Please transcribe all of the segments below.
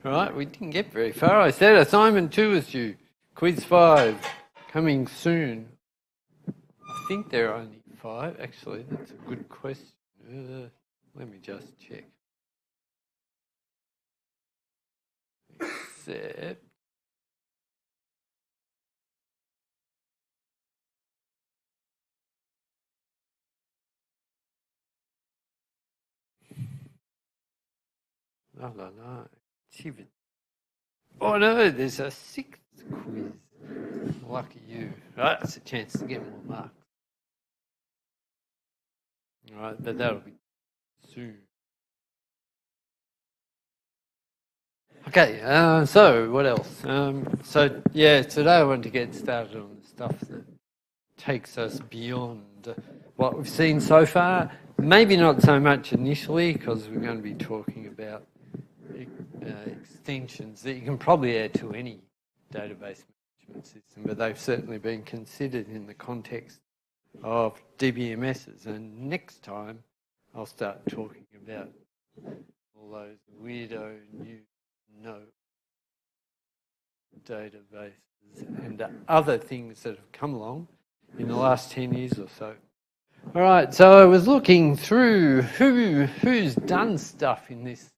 All right, we didn't get very far. I said assignment 2 is due. Quiz 5 coming soon. I think there are only 5. Actually, that's a good question. Let me just check. Except... La la la. Oh no, there's a 6th quiz. Lucky you. Right, that's a chance to get more marks. All right, but that'll be soon. Okay, so what else? Yeah, today I want to get started on the stuff that takes us beyond what we've seen so far. Maybe not so much initially, because we're going to be talking about extensions that you can probably add to any database management system, but they've certainly been considered in the context of DBMSs. And next time, I'll start talking about all those weirdo new databases and other things that have come along in the last 10 years or so. All right, so I was looking through who's done stuff in this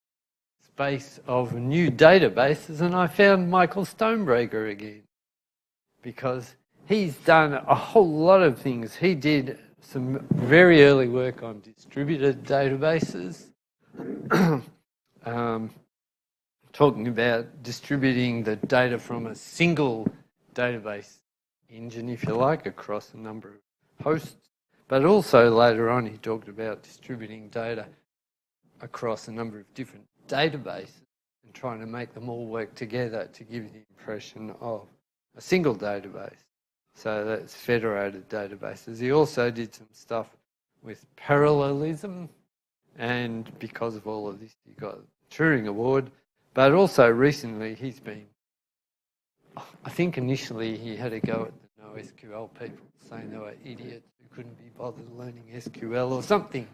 space of new databases, and I found Michael Stonebreaker again, because he's done a whole lot of things. He did some very early work on distributed databases, talking about distributing the data from a single database engine, if you like, across a number of hosts. But also later on, he talked about distributing data across a number of different databases and trying to make them all work together to give the impression of a single database. So that's federated databases. He also did some stuff with parallelism, and because of all of this, he got a Turing Award. But also recently, he's been, I think initially he had a go at the NoSQL people, saying they were idiots who couldn't be bothered learning SQL or something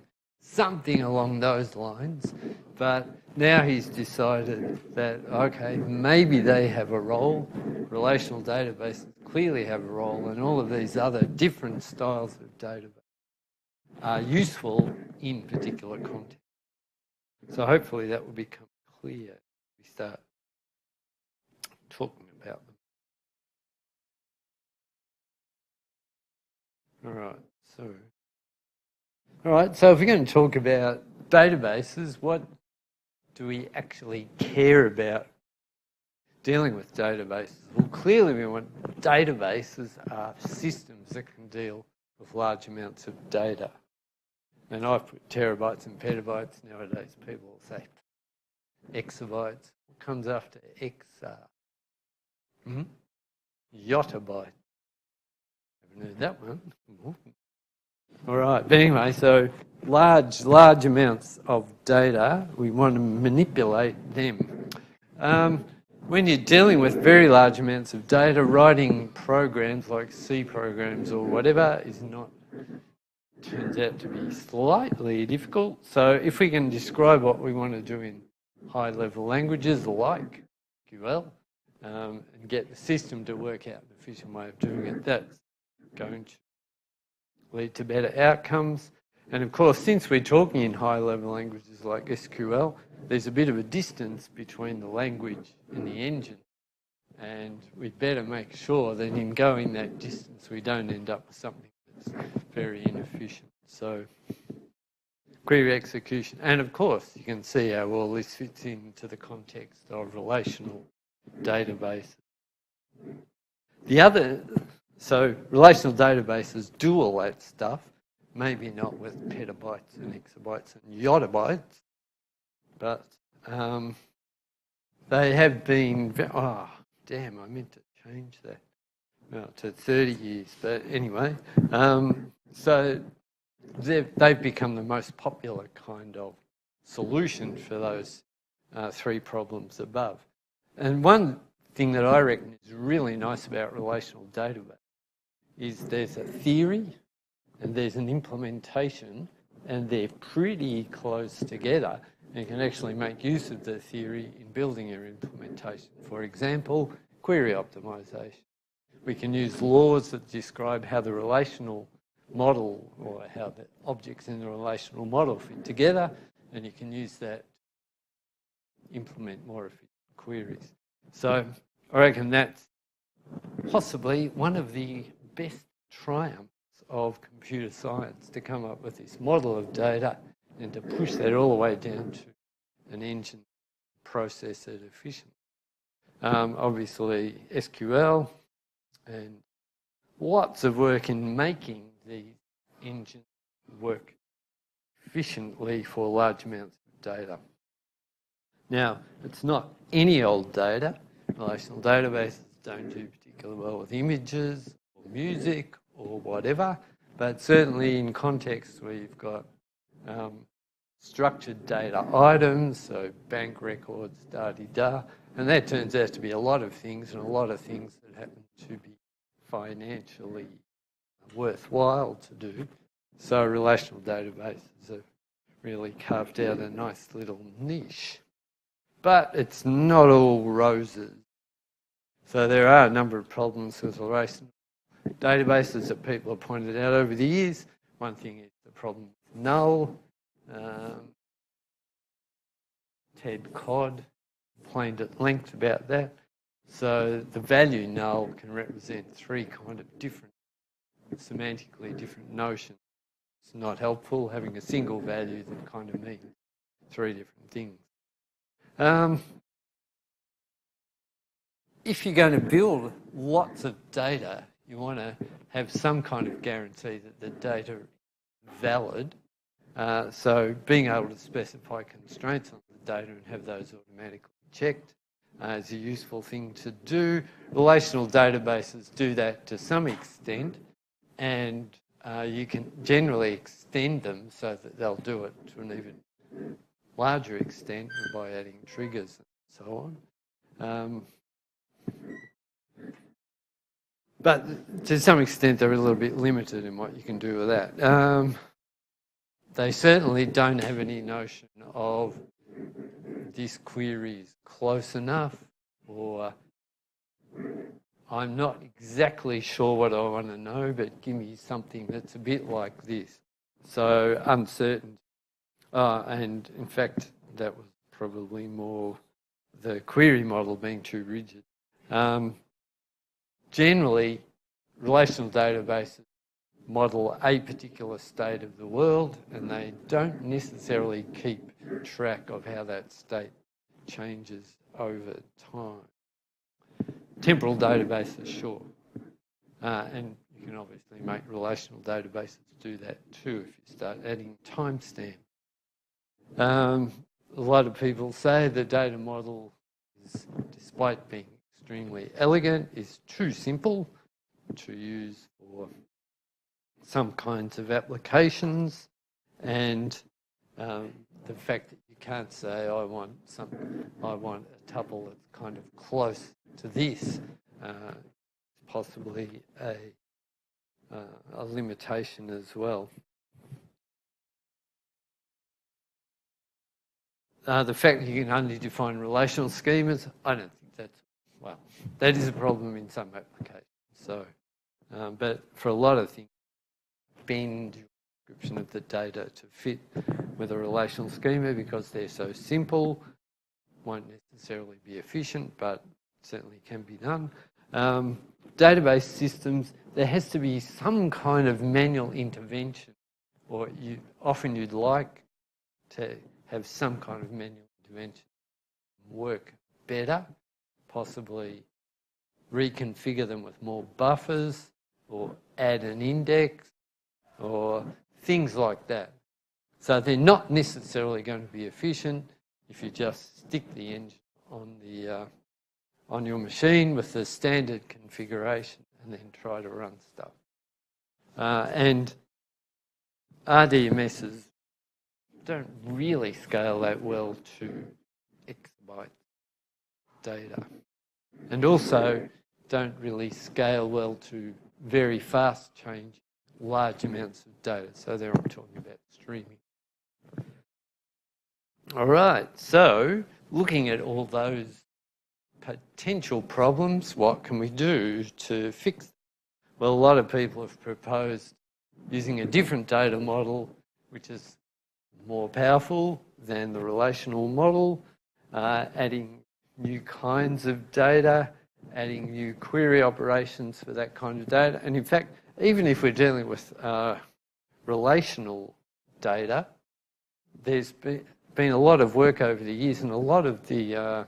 along those lines. But now he's decided that, okay, maybe they have a role. Relational databases clearly have a role, and all of these other different styles of database are useful in particular contexts. So hopefully that will become clear as we start talking about them. All right, so if we're going to talk about databases, what do we actually care about dealing with databases? Well, clearly we want databases are systems that can deal with large amounts of data. And I've put terabytes and petabytes. Nowadays people will say exabytes. What comes after exa? Yottabyte. Haven't heard that one. All right, but anyway, so large amounts of data, we want to manipulate them. When you're dealing with very large amounts of data, writing programs like C programs or whatever turns out to be slightly difficult. So if we can describe what we want to do in high-level languages like SQL and get the system to work out an efficient way of doing it, that's going to lead to better outcomes. And of course, since we're talking in high-level languages like SQL, there's a bit of a distance between the language and the engine. And we'd better make sure that in going that distance, we don't end up with something that's very inefficient. So query execution. And of course, you can see how all this fits into the context of relational databases. So relational databases do all that stuff, maybe not with petabytes and exabytes and yottabytes, but they have been, I meant to change that to 30 years, but anyway, so they've become the most popular kind of solution for those 3 problems above. And one thing that I reckon is really nice about relational database is there's a theory and there's an implementation, and they're pretty close together. You can actually make use of the theory in building your implementation. For example, query optimization. We can use laws that describe how the relational model or how the objects in the relational model fit together, and you can use that to implement more efficient queries. So I reckon that's possibly one of the best triumphs of computer science, to come up with this model of data and to push that all the way down to an engine process it efficiently. Obviously SQL and lots of work in making these engines work efficiently for large amounts of data. Now, it's not any old data. Relational databases don't do particularly well with images or music or whatever, but certainly in contexts where you've got structured data items, so bank records, da-de-da, and that turns out to be a lot of things, and a lot of things that happen to be financially worthwhile to do. So relational databases have really carved out a nice little niche. But it's not all roses. So there are a number of problems with relational databases that people have pointed out over the years. One thing is the problem with null. Ted Codd complained at length about that. So the value null can represent three kind of different, semantically different notions. It's not helpful having a single value that kind of means three different things. If you're going to build lots of data, you want to have some kind of guarantee that the data is valid. So being able to specify constraints on the data and have those automatically checked is a useful thing to do. Relational databases do that to some extent, and you can generally extend them so that they'll do it to an even larger extent by adding triggers and so on. But to some extent, they're a little bit limited in what you can do with that. They certainly don't have any notion of this query is close enough, or I'm not exactly sure what I want to know, but give me something that's a bit like this. So uncertain. And in fact, that was probably more the query model being too rigid. Generally, relational databases model a particular state of the world, and they don't necessarily keep track of how that state changes over time. Temporal databases, sure. And you can obviously make relational databases do that too if you start adding timestamps. A lot of people say the data model is, despite being extremely elegant, is too simple to use for some kinds of applications, and the fact that you can't say I want a tuple that's kind of close to this possibly a limitation as well. The fact that you can only define relational schemas, I don't think that's, well, that is a problem in some applications. So, but for a lot of things, bend your description of the data to fit with a relational schema because they're so simple, won't necessarily be efficient, but certainly can be done. Database systems, there has to be some kind of manual intervention, or often you'd like to have some kind of manual intervention work better, possibly reconfigure them with more buffers or add an index or things like that. So they're not necessarily going to be efficient if you just stick the engine on your machine with the standard configuration and then try to run stuff. And RDMSs don't really scale that well to exabyte data, and also don't really scale well to very fast change large amounts of data. So there I'm talking about streaming. All right, so looking at all those potential problems, what can we do to fix them? Well, a lot of people have proposed using a different data model, which is more powerful than the relational model, adding new kinds of data, adding new query operations for that kind of data. And in fact, even if we're dealing with relational data, there's been a lot of work over the years, and a lot of the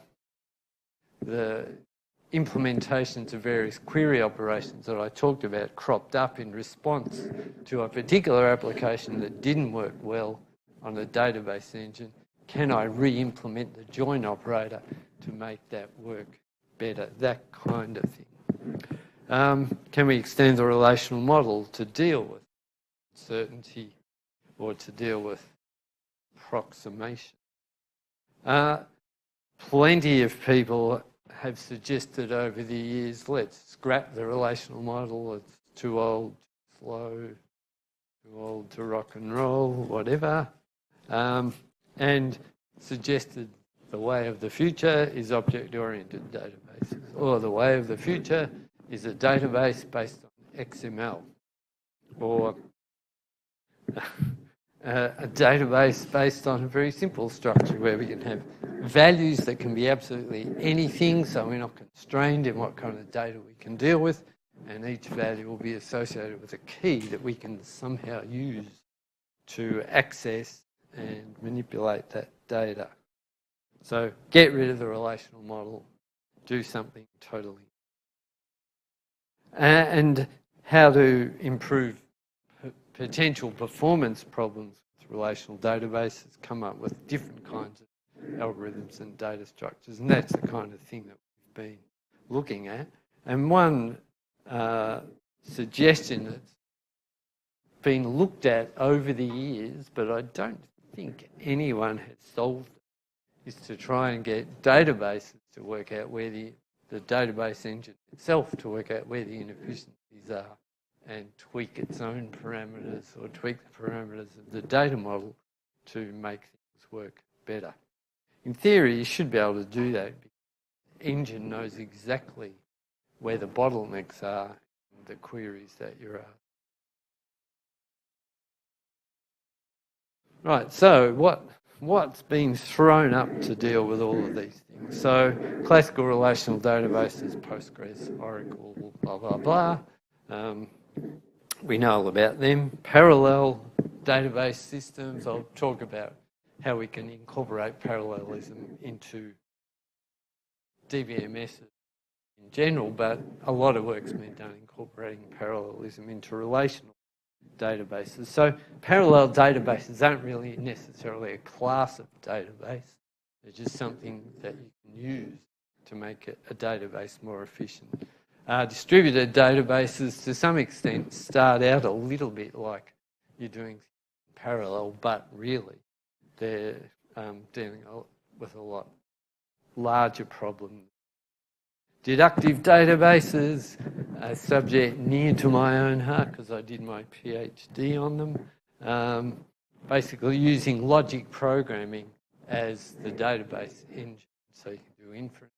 implementations of various query operations that I talked about cropped up in response to a particular application that didn't work well on a database engine. Can I re-implement the join operator to make that work better? That kind of thing. Can we extend the relational model to deal with uncertainty or to deal with approximation? Plenty of people have suggested over the years, let's scrap the relational model, it's too old, too slow, too old to rock and roll, whatever, and suggested the way of the future is object-oriented databases, or the way of the future is a database based on XML, or a database based on a very simple structure where we can have values that can be absolutely anything, so we're not constrained in what kind of data we can deal with, and each value will be associated with a key that we can somehow use to access and manipulate that data. So get rid of the relational model, do something totally. And how to improve potential performance problems with relational databases, come up with different kinds of algorithms and data structures, and that's the kind of thing that we've been looking at. And one suggestion that's been looked at over the years, but I don't think anyone has solved it, is to try and get databases to work out where the database engine itself to work out where the inefficiencies are and tweak its own parameters or tweak the parameters of the data model to make things work better. In theory, you should be able to do that because the engine knows exactly where the bottlenecks are in the queries that you're asking. Right, so what's been thrown up to deal with all of these things? So classical relational databases, Postgres, Oracle, blah, blah, blah. We know all about them. Parallel database systems, I'll talk about how we can incorporate parallelism into DBMS in general, but a lot of work's been done incorporating parallelism into relational databases. So parallel databases aren't really necessarily a class of database. They're just something that you can use to make a database more efficient. Distributed databases, to some extent, start out a little bit like you're doing parallel, but really they're dealing with a lot larger problem. Deductive databases, a subject near to my own heart because I did my PhD on them. Basically using logic programming as the database engine, so you can do inference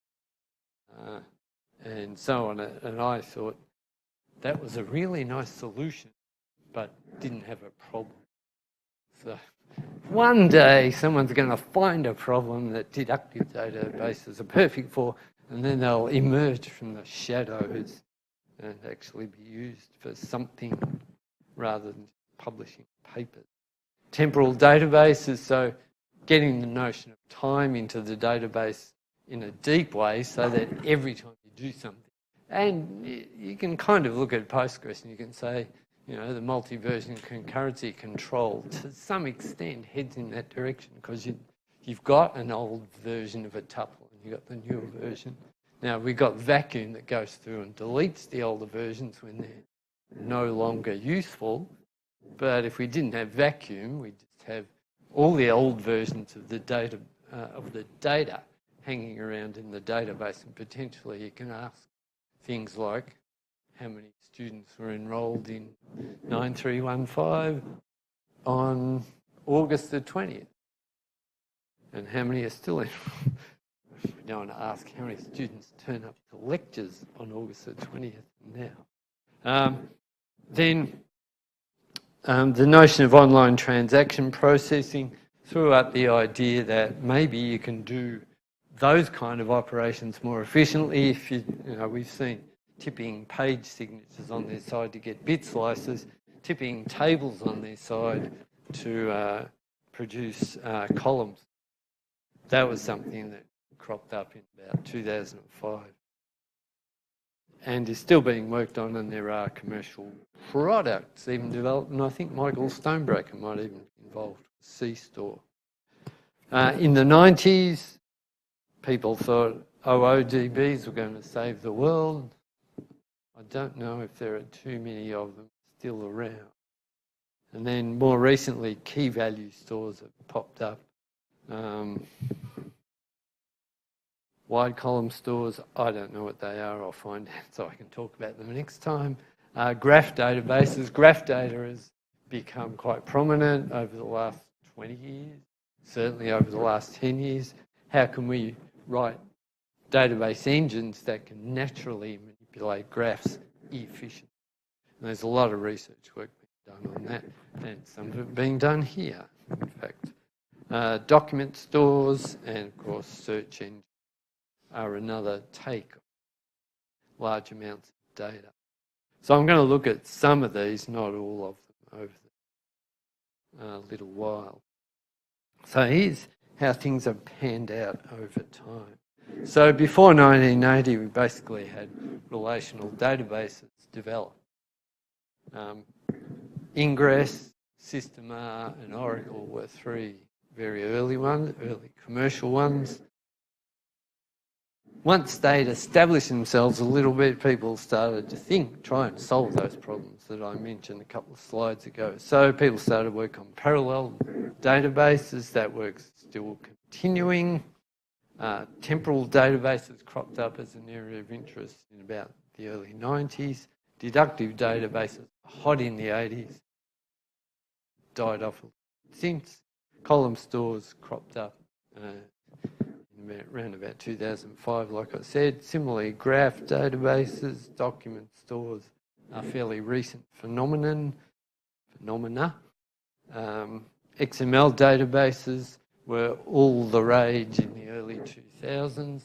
and so on. And I thought that was a really nice solution, but didn't have a problem. So one day someone's going to find a problem that deductive databases are perfect for, and then they'll emerge from the shadows and actually be used for something rather than publishing papers. Temporal databases, so getting the notion of time into the database in a deep way so that every time you do something, and you can kind of look at Postgres and you can say, you know, the multi-version concurrency control to some extent heads in that direction because you've got an old version of a tuple and you've got the newer version. Now, we've got vacuum that goes through and deletes the older versions when they're no longer useful. But if we didn't have vacuum, we'd just have all the old versions of the data hanging around in the database, and potentially you can ask things like how many students were enrolled in 9315 on August the 20th. and how many are still in. We don't want to ask how many students turn up to lectures on August the 20th now. Then the notion of online transaction processing threw up the idea that maybe you can do those kind of operations more efficiently. If we've seen tipping page signatures on their side to get bit slices, tipping tables on their side to produce columns. That was something that cropped up in about 2005 and is still being worked on, and there are commercial products even developed, and I think Michael Stonebreaker might even be involved with C-Store. In the 90s, people thought OODBs were going to save the world. I don't know if there are too many of them still around. And then more recently, key value stores have popped up. Wide column stores, I don't know what they are. I'll find out so I can talk about them next time. Graph databases. Graph data has become quite prominent over the last 20 years, certainly over the last 10 years. How can we write database engines that can naturally manipulate graphs efficiently? And there's a lot of research work being done on that, and some of it being done here, in fact. Document stores and, of course, search engines are another take on large amounts of data. So I'm going to look at some of these, not all of them, over a little while. So here's how things have panned out over time. So before 1980, we basically had relational databases developed. Ingress, System R, and Oracle were three very early ones, early commercial ones. Once they'd established themselves a little bit, people started to try and solve those problems that I mentioned a couple of slides ago. So people started work on parallel databases. That work's still continuing. Temporal databases cropped up as an area of interest in about the early 90s. Deductive databases, hot in the 80s, died off since. Column stores cropped up around about 2005, like I said. Similarly, graph databases, document stores are fairly recent phenomena. XML databases were all the rage in the early 2000s.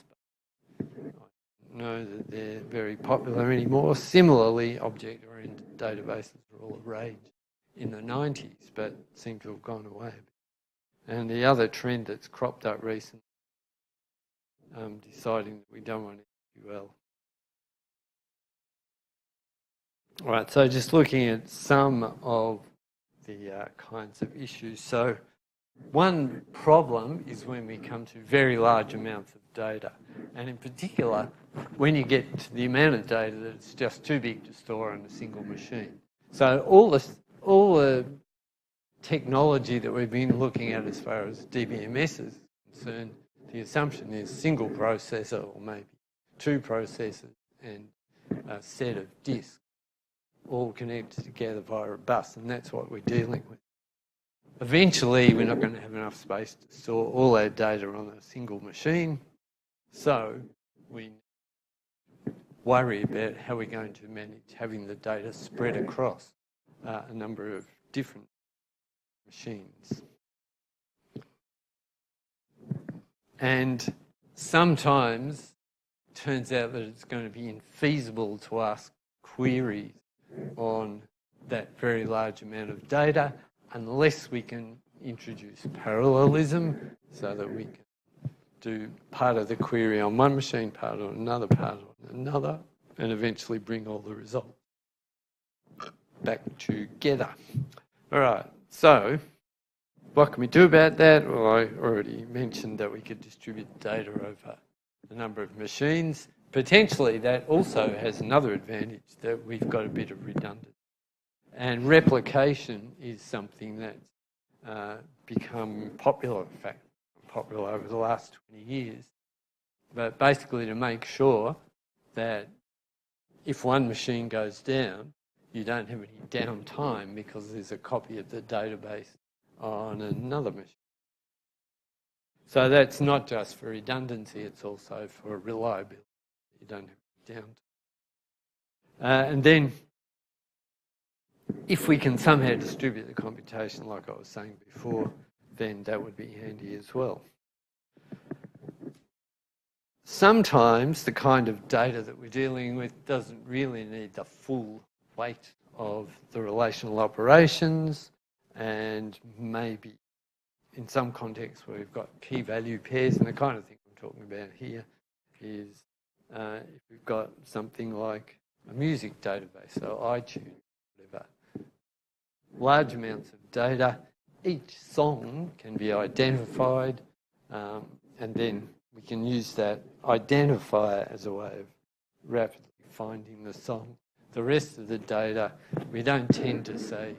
I don't know that they're very popular anymore. Similarly, object-oriented databases were all the rage in the 90s, but seem to have gone away. And the other trend that's cropped up recently, deciding that we don't want SQL. All right, so just looking at some of the kinds of issues. So one problem is when we come to very large amounts of data, and in particular, when you get to the amount of data that's just too big to store on a single machine. So all the technology that we've been looking at as far as DBMS is concerned, the assumption is single processor or maybe two processors and a set of disks all connected together via a bus, and that's what we're dealing with. Eventually, we're not going to have enough space to store all our data on a single machine, so we worry about how we're going to manage having the data spread across a number of different machines. And sometimes it turns out that it's going to be infeasible to ask queries on that very large amount of data unless we can introduce parallelism so that we can do part of the query on one machine, part on another, part on another, and eventually bring all the results back together. All right, so what can we do about that? Well, I already mentioned that we could distribute data over a number of machines. Potentially, that also has another advantage, that we've got a bit of redundancy. And replication is something that's become popular, in fact, popular over the last 20 years. But basically to make sure that if one machine goes down, you don't have any downtime because there's a copy of the database on another machine. So that's not just for redundancy, it's also for reliability. You don't have downtime. And then if we can somehow distribute the computation like I was saying before, then that would be handy as well. Sometimes the kind of data that we're dealing with doesn't really need the full weight of the relational operations, and maybe in some contexts where we've got key value pairs, and the kind of thing I'm talking about here is if we've got something like a music database, so iTunes, whatever, large amounts of data, each song can be identified, and then we can use that identifier as a way of rapidly finding the song. The rest of the data, we don't tend to say,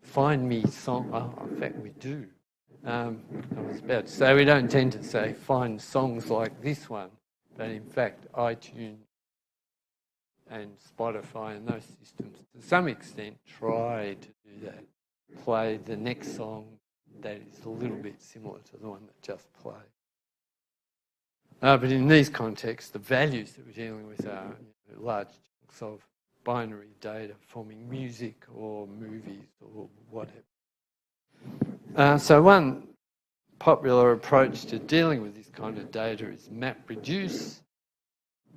find me song. Oh, in fact, we do. I was about to say, we don't tend to say, find songs like this one. But in fact, iTunes and Spotify and those systems, to some extent, try to do that. Play the next song that is a little bit similar to the one that just played. But in these contexts, the values that we're dealing with are large chunks of binary data forming music or movies or whatever. So one popular approach to dealing with this kind of data is MapReduce.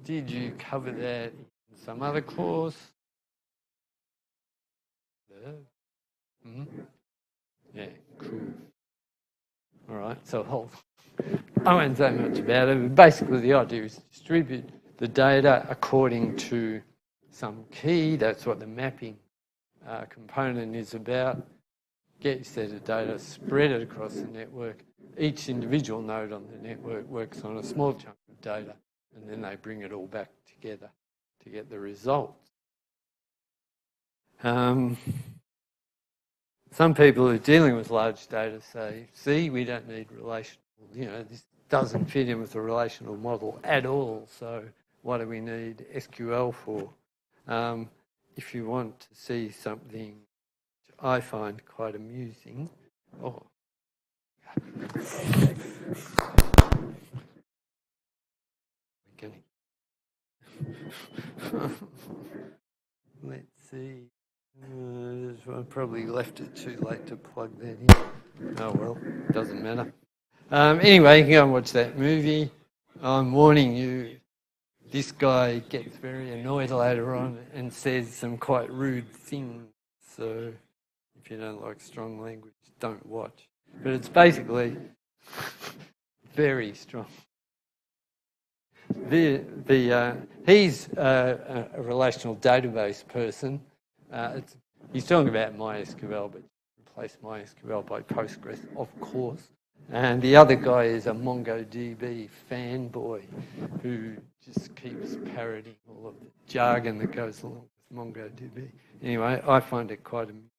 Did you cover that in some other course? Mm-hmm. Yeah, cool. All right, so I won't say much about it, but basically the idea is to distribute the data according to some key. That's what the mapping component is about. Get your set of data, spread it across the network. Each individual node on the network works on a small chunk of data, and then they bring it all back together to get the results. Some people who are dealing with large data say, see, we don't need relational. This doesn't fit in with the relational model at all, so what do we need SQL for? If you want to see something I find quite amusing, let's see. I probably left it too late to plug that in. Oh well, doesn't matter. Anyway, you can go and watch that movie. I'm warning you, this guy gets very annoyed later on and says some quite rude things. So if you don't like strong language, don't watch. But it's basically very strong. He's a relational database person. He's talking about MySQL, but replace MySQL by Postgres, of course. And the other guy is a MongoDB fanboy who just keeps parroting all of the jargon that goes along with MongoDB. Anyway, I find it quite amusing.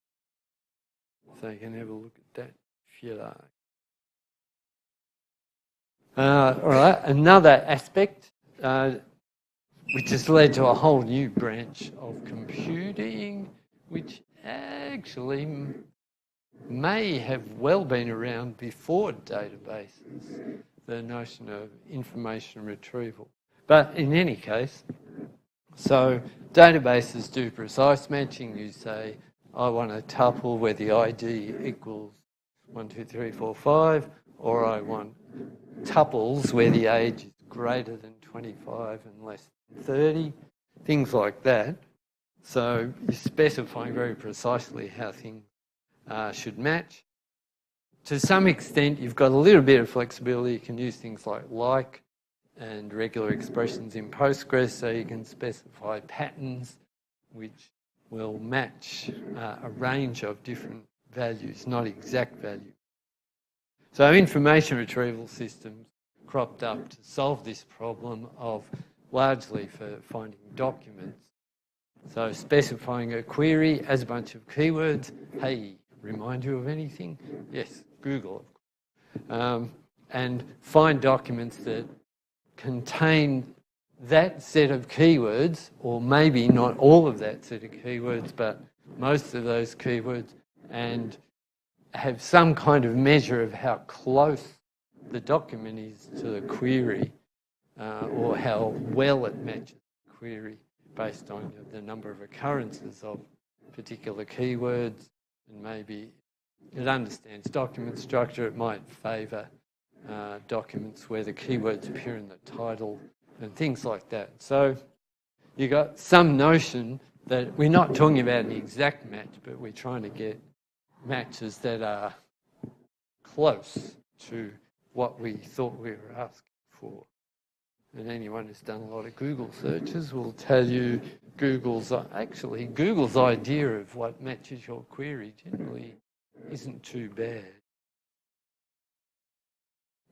So you can have a look at that if you like. All right, another aspect which has led to a whole new branch of computing, which actually may have well been around before databases, the notion of information retrieval. But in any case, so databases do precise matching. You say, I want a tuple where the ID equals 1, 2, 3, 4, 5, or I want tuples where the age is greater than 25 and less than 30, things like that. So you're specifying very precisely how things should match. To some extent, you've got a little bit of flexibility. You can use things like and regular expressions in Postgres, so you can specify patterns which will match a range of different values, not exact values. So information retrieval systems cropped up to solve this problem of largely for finding documents. So specifying a query as a bunch of keywords. Hey, remind you of anything? Yes, Google. And find documents that contain that set of keywords, or maybe not all of that set of keywords, but most of those keywords, and have some kind of measure of how close the document is to the query or how well it matches the query based on the number of occurrences of particular keywords, and maybe it understands document structure. It might favour documents where the keywords appear in the title and things like that. So you got some notion that we're not talking about an exact match, but we're trying to get matches that are close to what we thought we were asking for. And anyone who's done a lot of Google searches will tell you Google's idea of what matches your query generally isn't too bad.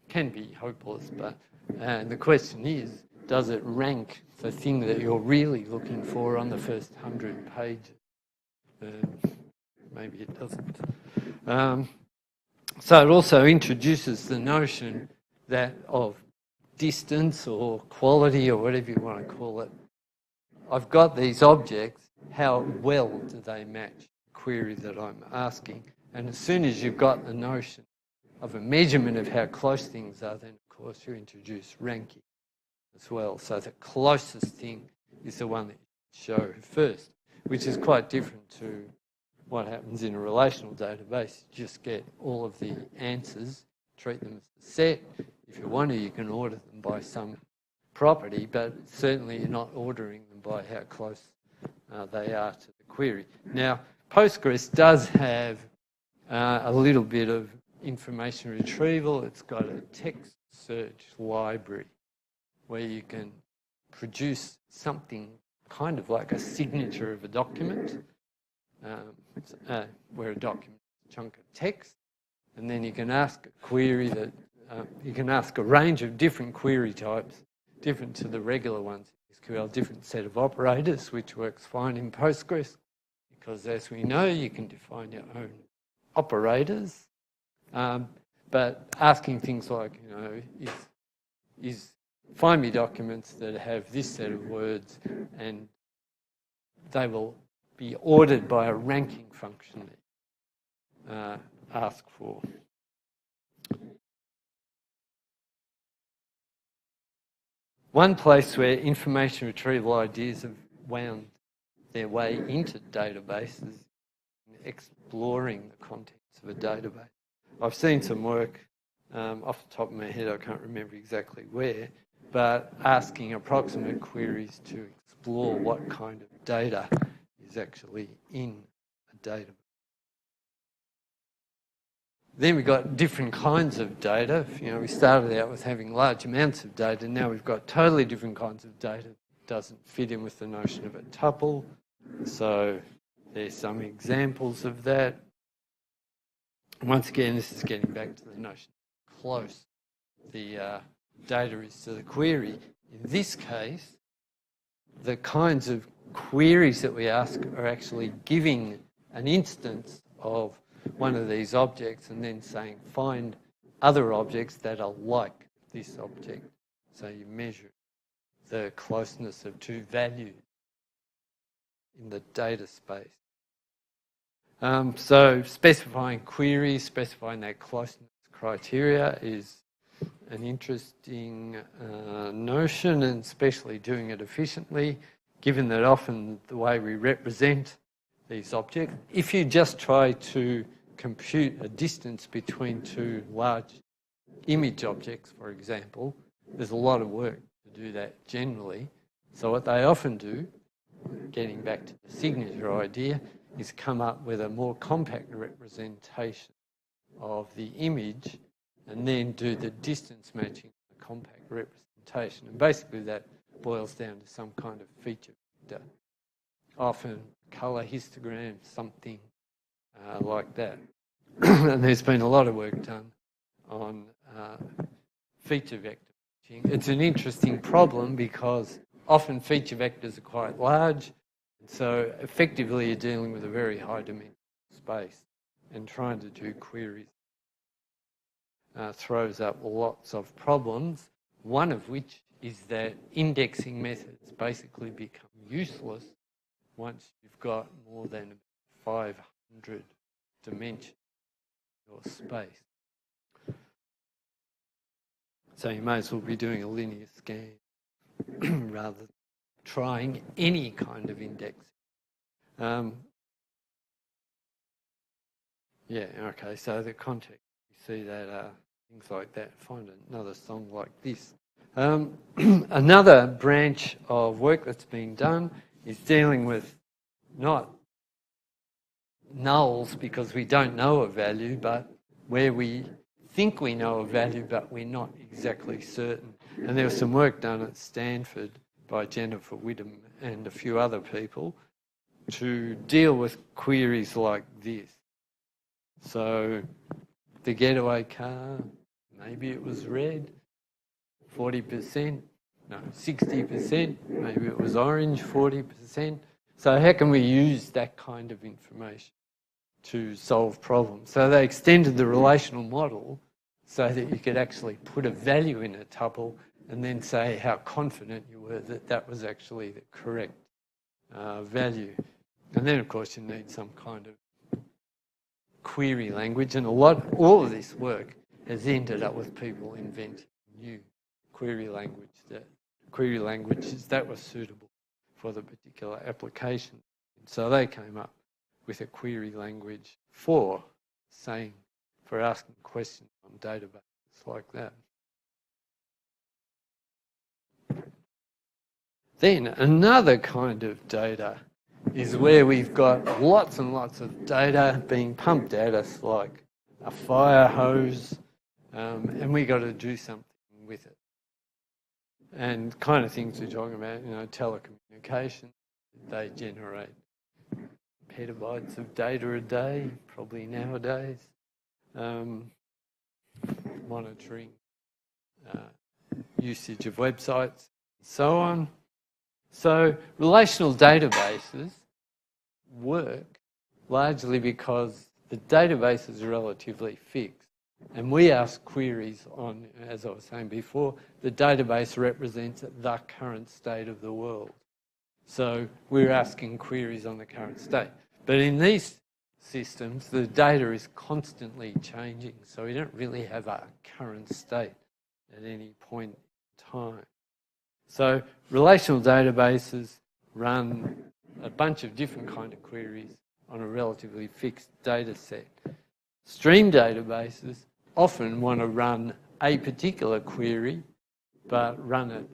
Can be hopeless, but the question is, does it rank the thing that you're really looking for on the first 100 pages? Maybe it doesn't. So it also introduces the notion that of distance or quality or whatever you want to call it. I've got these objects, how well do they match the query that I'm asking? And as soon as you've got the notion of a measurement of how close things are, then of course you introduce ranking as well. So the closest thing is the one that you show first, which is quite different to what happens in a relational database. You just get all of the answers, treat them as a set. If you want to, you can order them by some property, but certainly you're not ordering them by how close they are to the query. Now, Postgres does have a little bit of information retrieval. It's got a text search library where you can produce something kind of like a signature of a document, where a document is a chunk of text, and then you can ask a query that you can ask a range of different query types, different to the regular ones in SQL, different set of operators, which works fine in Postgres, because as we know, you can define your own operators. But asking things like, is find me documents that have this set of words, and they will be ordered by a ranking function that ask for. One place where information retrieval ideas have wound their way into databases is exploring the contents of a database. I've seen some work, off the top of my head, I can't remember exactly where, but asking approximate queries to explore what kind of data is actually in a database. Then we've got different kinds of data. We started out with having large amounts of data. Now we've got totally different kinds of data. It doesn't fit in with the notion of a tuple. So there's some examples of that. Once again, this is getting back to the notion of close the data is to the query. In this case, the kinds of queries that we ask are actually giving an instance of one of these objects and then saying, find other objects that are like this object. So you measure the closeness of two values in the data space. So specifying queries, specifying that closeness criteria is an interesting notion, and especially doing it efficiently, given that often the way we represent these objects, if you just try to compute a distance between two large image objects, for example, there's a lot of work to do that generally. So what they often do, getting back to the signature idea, is come up with a more compact representation of the image and then do the distance matching the compact representation. And basically that boils down to some kind of feature vector, often colour histogram, something like that. And there's been a lot of work done on feature vector matching. It's an interesting problem because often feature vectors are quite large, and so effectively you're dealing with a very high dimensional space, and trying to do queries throws up lots of problems, one of which is that indexing methods basically become useless once you've got more than 500 dimensions in your space. So you may as well be doing a linear scan rather than trying any kind of index. Yeah, okay, so the context, you see that things like that. Find another song like this. Another branch of work that's been done is dealing with not nulls because we don't know a value, but where we think we know a value, but we're not exactly certain. And there was some work done at Stanford by Jennifer Whittam and a few other people to deal with queries like this. So the getaway car, maybe it was red, 40%, no, 60%, maybe it was orange, 40%. So how can we use that kind of information to solve problems? So they extended the relational model so that you could actually put a value in a tuple and then say how confident you were that that was actually the correct value. And then, of course, you need some kind of query language, and all of this work has ended up with people inventing new query languages that were suitable for the particular application. So they came up with a query language for asking questions on databases like that. Then another kind of data is where we've got lots and lots of data being pumped at us like a fire hose, and we got to do something with it. And kind of things we're talking about, telecommunications, they generate petabytes of data a day, probably nowadays. Monitoring usage of websites, and so on. So relational databases work largely because the database is relatively fixed, and we ask queries on, as I was saying before, the database represents the current state of the world. So we're asking queries on the current state. But in these systems, the data is constantly changing, so we don't really have a current state at any point in time. So relational databases run a bunch of different kind of queries on a relatively fixed data set. Stream databases often want to run a particular query, but run it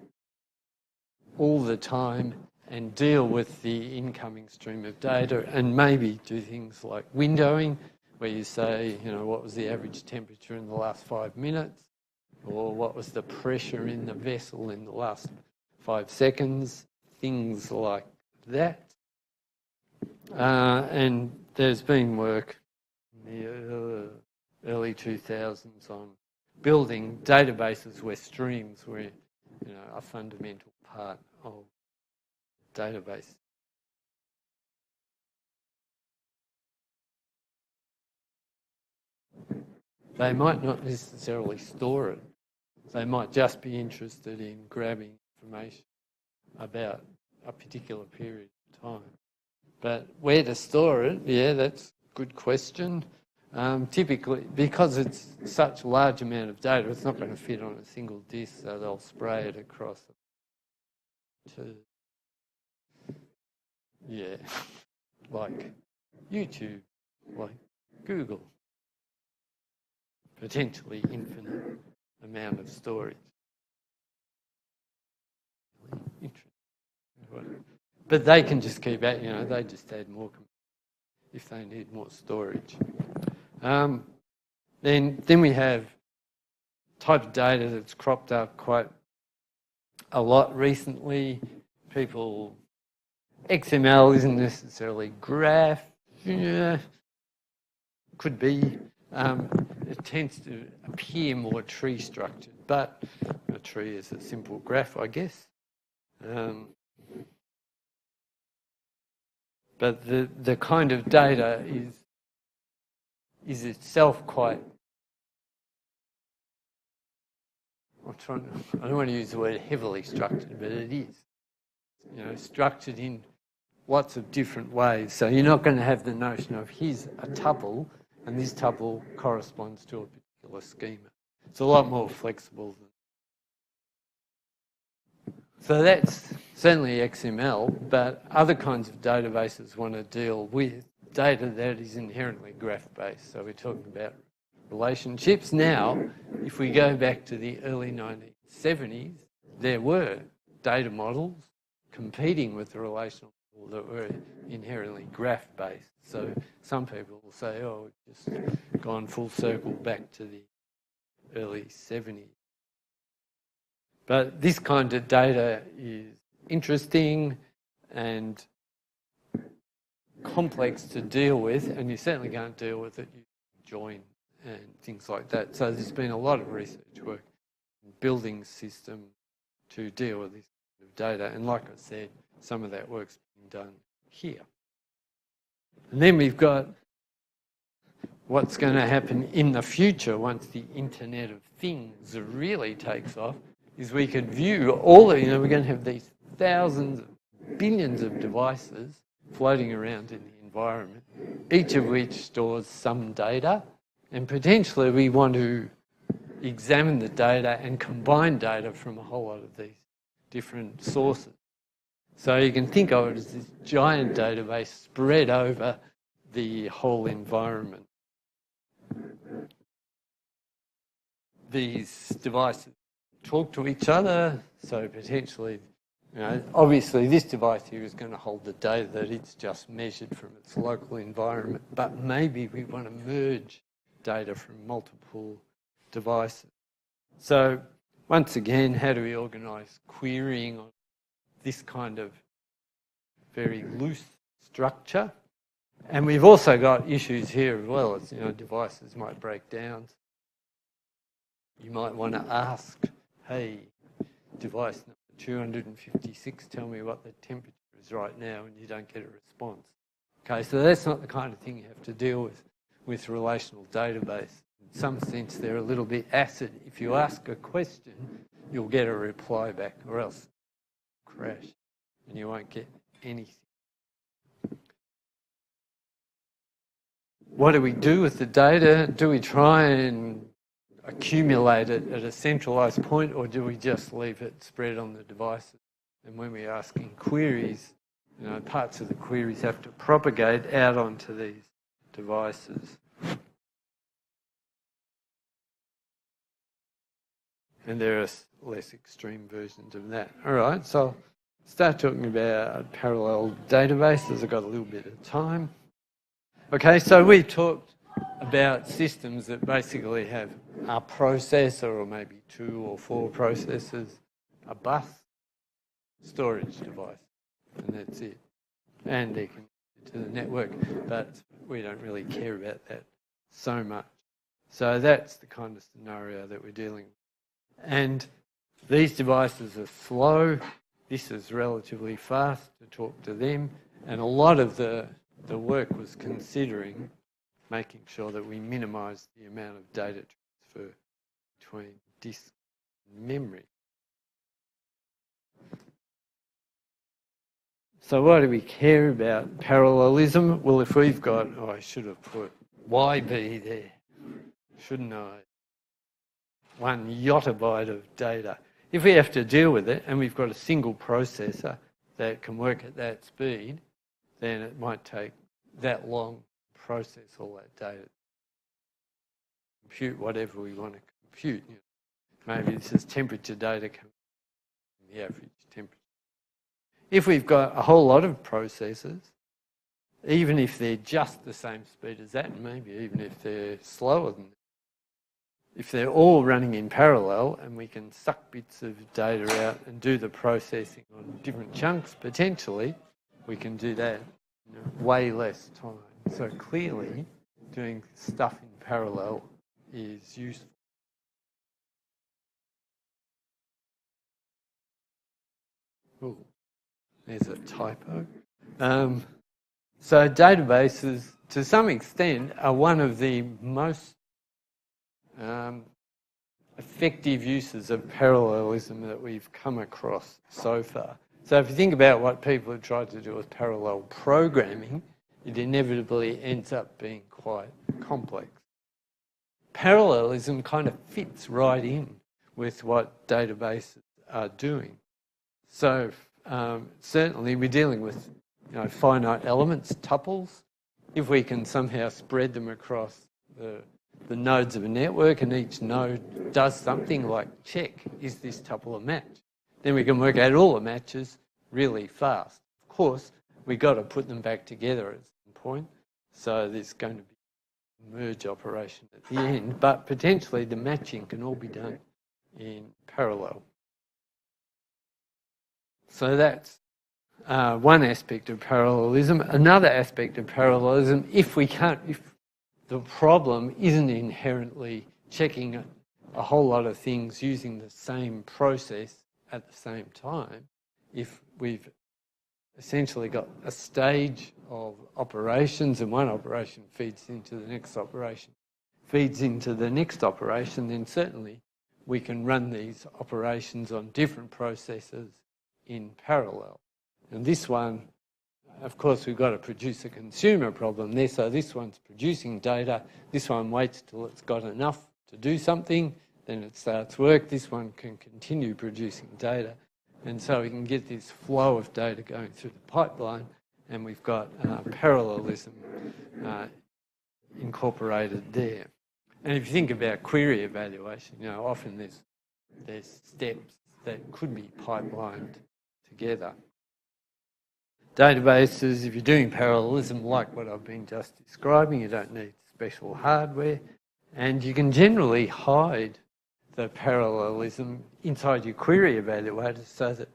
all the time and deal with the incoming stream of data, and maybe do things like windowing, where you say, what was the average temperature in the last 5 minutes, or what was the pressure in the vessel in the last 5 seconds, things like that. And there's been work in the early 2000s on building databases where streams were a fundamental part of the database. They might not necessarily store it. They might just be interested in grabbing information about a particular period of time. But where to store it, yeah, that's a good question. Typically, because it's such a large amount of data, it's not going to fit on a single disk, so they'll spray it across to, like YouTube, like Google. Potentially infinite amount of storage. Interesting. But they can just keep at, they just add more if they need more storage. Then we have type of data that's cropped up quite a lot recently. XML isn't necessarily graph. Yeah, could be. It tends to appear more tree structured, but a tree is a simple graph, I guess. But the kind of data is itself quite. I don't want to use the word heavily structured, but it is. Structured in lots of different ways. So you're not going to have the notion of here's a tuple, and this tuple corresponds to a particular schema. It's a lot more flexible So that's certainly XML, but other kinds of databases want to deal with data that is inherently graph-based. So we're talking about relationships. Now, if we go back to the early 1970s, there were data models competing with the relational model that were inherently graph-based. So some people will say, oh, we've just gone full circle back to the early 70s. But this kind of data is interesting and complex to deal with, and you certainly can't deal with it. You join and things like that. So there's been a lot of research work in building systems to deal with this kind of data. And like I said, some of that work's been done here. And then we've got what's going to happen in the future once the Internet of Things really takes off, is we could view all the, we're going to have these thousands, billions of devices floating around in the environment, each of which stores some data, and potentially we want to examine the data and combine data from a whole lot of these different sources. So you can think of it as this giant database spread over the whole environment. These devices talk to each other, so potentially, obviously this device here is going to hold the data that it's just measured from its local environment, but maybe we want to merge data from multiple devices. So once again, how do we organise querying on this kind of very loose structure? And we've also got issues here as well, as devices might break down. You might want to ask, hey, device number 256, tell me what the temperature is right now, and you don't get a response. Okay, so that's not the kind of thing you have to deal with relational database. In some sense, they're a little bit acid. If you ask a question, you'll get a reply back, or else crash, and you won't get anything. What do we do with the data? Do we try and accumulate it at a centralised point, or do we just leave it spread on the devices? And when we're asking queries, parts of the queries have to propagate out onto these devices. And there are less extreme versions of that. All right, so I'll start talking about parallel databases. I've got a little bit of time. Okay, so we talked about systems that basically have a processor, or maybe 2 or 4 processors, a bus, storage device, and that's it. And they're connected to the network, but we don't really care about that so much. So that's the kind of scenario that we're dealing with. And these devices are slow. This is relatively fast to talk to them. And a lot of the work was considering making sure that we minimise the amount of data transfer between disk and memory. So why do we care about parallelism? Well, if we've got, I should have put YB there, shouldn't I? 1 yottabyte of data. If we have to deal with it and we've got a single processor that can work at that speed, then it might take that long to process all that data. Compute whatever we want to compute. Maybe this is temperature data coming from the average temperature. If we've got a whole lot of processors, even if they're just the same speed as that, and maybe even if they're slower than that, if they're all running in parallel and we can suck bits of data out and do the processing on different chunks, potentially we can do that in way less time. So clearly doing stuff in parallel is useful. Ooh, there's a typo. So databases, to some extent, are one of the most effective uses of parallelism that we've come across so far. So if you think about what people have tried to do with parallel programming, it inevitably ends up being quite complex. Parallelism kind of fits right in with what databases are doing. So certainly we're dealing with finite elements, tuples. If we can somehow spread them across the nodes of a network and each node does something like check, is this tuple a match? Then we can work out all the matches really fast. Of course, we've got to put them back together at some point. So there's going to be a merge operation at the end, but potentially the matching can all be done in parallel. So that's one aspect of parallelism. Another aspect of parallelism, if the problem isn't inherently checking a whole lot of things using the same process at the same time, if we've essentially got a stage of operations and one operation feeds into the next operation, then certainly we can run these operations on different processes in parallel. And this one, of course, we've got to produce a consumer problem there. So this one's producing data. This one waits till it's got enough to do something. Then it starts work. This one can continue producing data. And so we can get this flow of data going through the pipeline. And we've got parallelism incorporated there. And if you think about query evaluation, often there's steps that could be pipelined together. Databases, if you're doing parallelism like what I've been just describing, you don't need special hardware, and you can generally hide the parallelism inside your query evaluator so that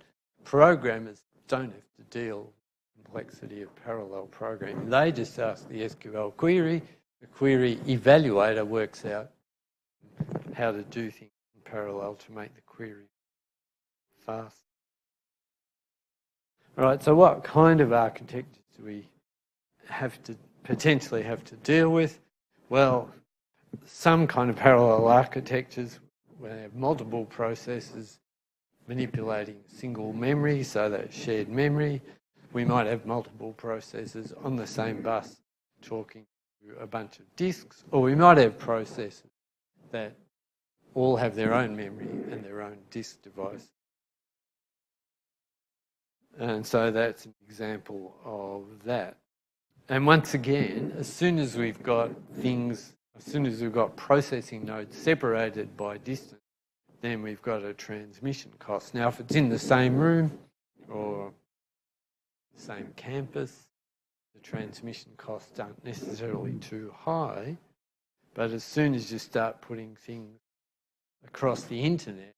programmers don't have to deal with the complexity of parallel programming. They just ask the SQL query, the query evaluator works out how to do things in parallel to make the query fast. All right, so what kind of architectures do we potentially have to deal with? Well, some kind of parallel architectures where they have multiple processes manipulating single memory, so that shared memory. We might have multiple processes on the same bus talking to a bunch of disks, or we might have processes that all have their own memory and their own disk device. And so that's an example of that. And once again, as soon as we've got processing nodes separated by distance, then we've got a transmission cost. Now, if it's in the same room or the same campus, the transmission costs aren't necessarily too high. But as soon as you start putting things across the internet,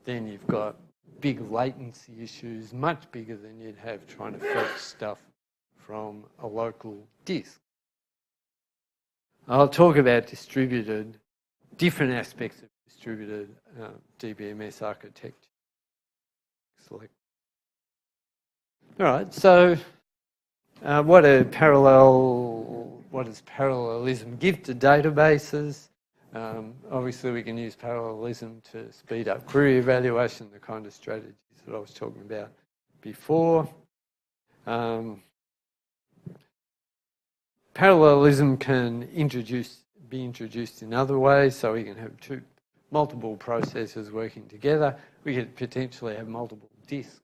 then you've got big latency issues, much bigger than you'd have trying to fetch stuff from a local disk. I'll talk about different aspects of distributed DBMS architecture. All right, so what does parallelism give to databases? Obviously, we can use parallelism to speed up query evaluation, the kind of strategies that I was talking about before. Parallelism can be introduced in other ways, so we can have multiple processes working together. We could potentially have multiple disks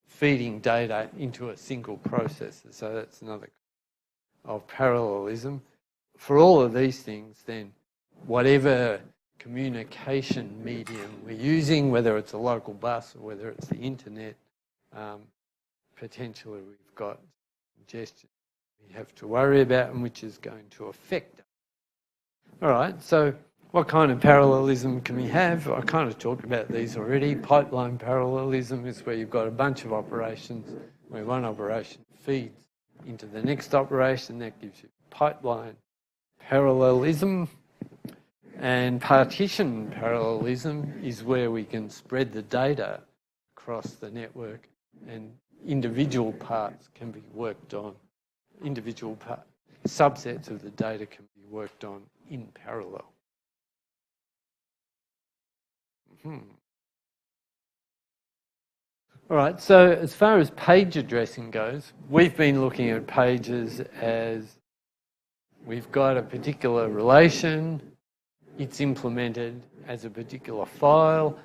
feeding data into a single processor, so that's another of parallelism. For all of these things, then, whatever communication medium we're using, whether it's a local bus or whether it's the internet, potentially we've got congestion we have to worry about and which is going to affect us. All right, so what kind of parallelism can we have? I kind of talked about these already. Pipeline parallelism is where you've got a bunch of operations where one operation feeds into the next operation. That gives you pipeline parallelism. And partition parallelism is where we can spread the data across the network and individual parts can be worked on. Subsets of the data can be worked on in parallel. All right, so as far as page addressing goes, we've been looking at pages as we've got a particular relation, it's implemented as a particular file,